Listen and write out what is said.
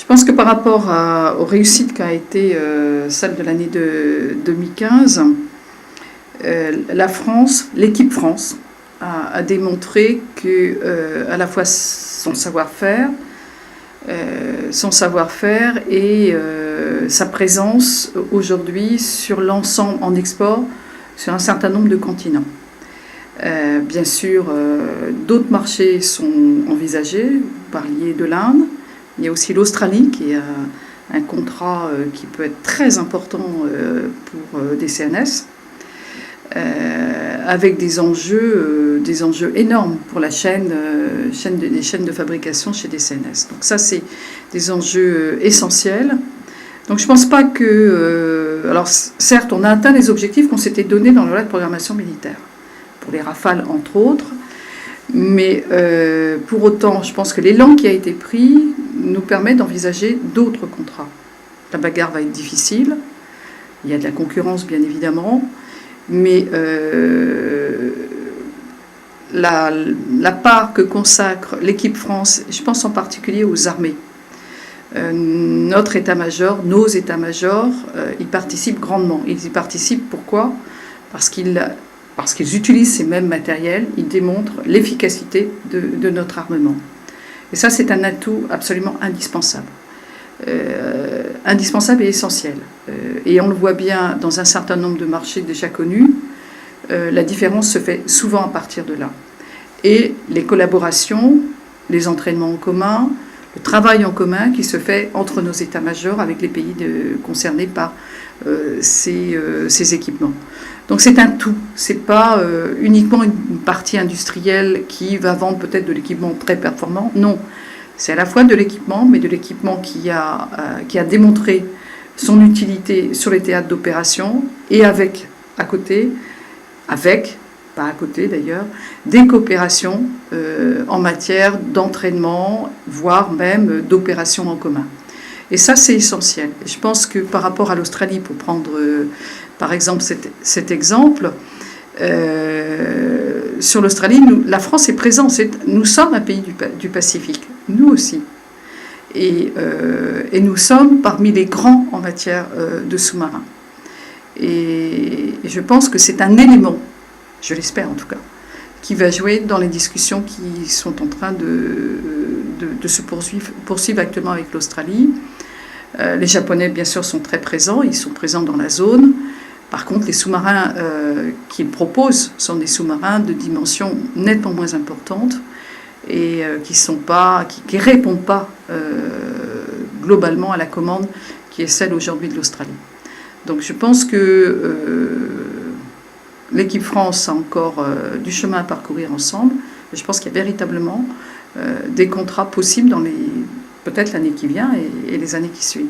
pense que par rapport aux réussites qu'a été celle de l'année 2015, la France, l'équipe France, a démontré que à la fois son savoir-faire et sa présence aujourd'hui sur l'ensemble en export sur un certain nombre de continents. Bien sûr, d'autres marchés sont envisagés. Vous parliez de l'Inde. Il y a aussi l'Australie qui a un contrat qui peut être très important pour des CNS, avec des enjeux énormes pour la chaîne de fabrication chez des CNS. Donc ça, c'est des enjeux essentiels. Donc je ne pense pas que... alors certes, on a atteint les objectifs qu'on s'était donnés dans la loi de programmation militaire, pour les Rafales entre autres, mais pour autant, je pense que l'élan qui a été pris nous permet d'envisager d'autres contrats. La bagarre va être difficile, il y a de la concurrence bien évidemment, mais la part que consacre l'équipe France, je pense en particulier aux armées, notre état-major, nos états-majors, ils participent grandement. Ils y participent pourquoi ? Parce qu'ils utilisent ces mêmes matériels, ils démontrent l'efficacité de notre armement. Et ça, c'est un atout absolument indispensable. Indispensable et essentiel. Et on le voit bien dans un certain nombre de marchés déjà connus, la différence se fait souvent à partir de là. Et les collaborations, les entraînements en commun, le travail en commun qui se fait entre nos états-majors avec les pays concernés par ces équipements. Donc c'est un tout, c'est pas uniquement une partie industrielle qui va vendre peut-être de l'équipement très performant, non. C'est à la fois de l'équipement, mais de l'équipement qui a démontré son utilité sur les théâtres d'opération et pas à côté d'ailleurs, des coopérations en matière d'entraînement, voire même d'opérations en commun. Et ça, c'est essentiel. Je pense que par rapport à l'Australie, pour prendre par exemple cet exemple, sur l'Australie, la France est présente. Nous sommes un pays du Pacifique, nous aussi. Et nous sommes parmi les grands en matière de sous-marins. Et je pense que c'est un élément, je l'espère en tout cas, qui va jouer dans les discussions qui sont en train de se poursuivre actuellement avec l'Australie. Les Japonais, bien sûr, sont très présents, ils sont présents dans la zone. Par contre, les sous-marins qu'ils proposent sont des sous-marins de dimension nettement moins importante et qui répondent pas globalement à la commande qui est celle aujourd'hui de l'Australie. Donc je pense que l'équipe France a encore du chemin à parcourir ensemble. Je pense qu'il y a véritablement des contrats possibles dans peut-être l'année qui vient et les années qui suivent.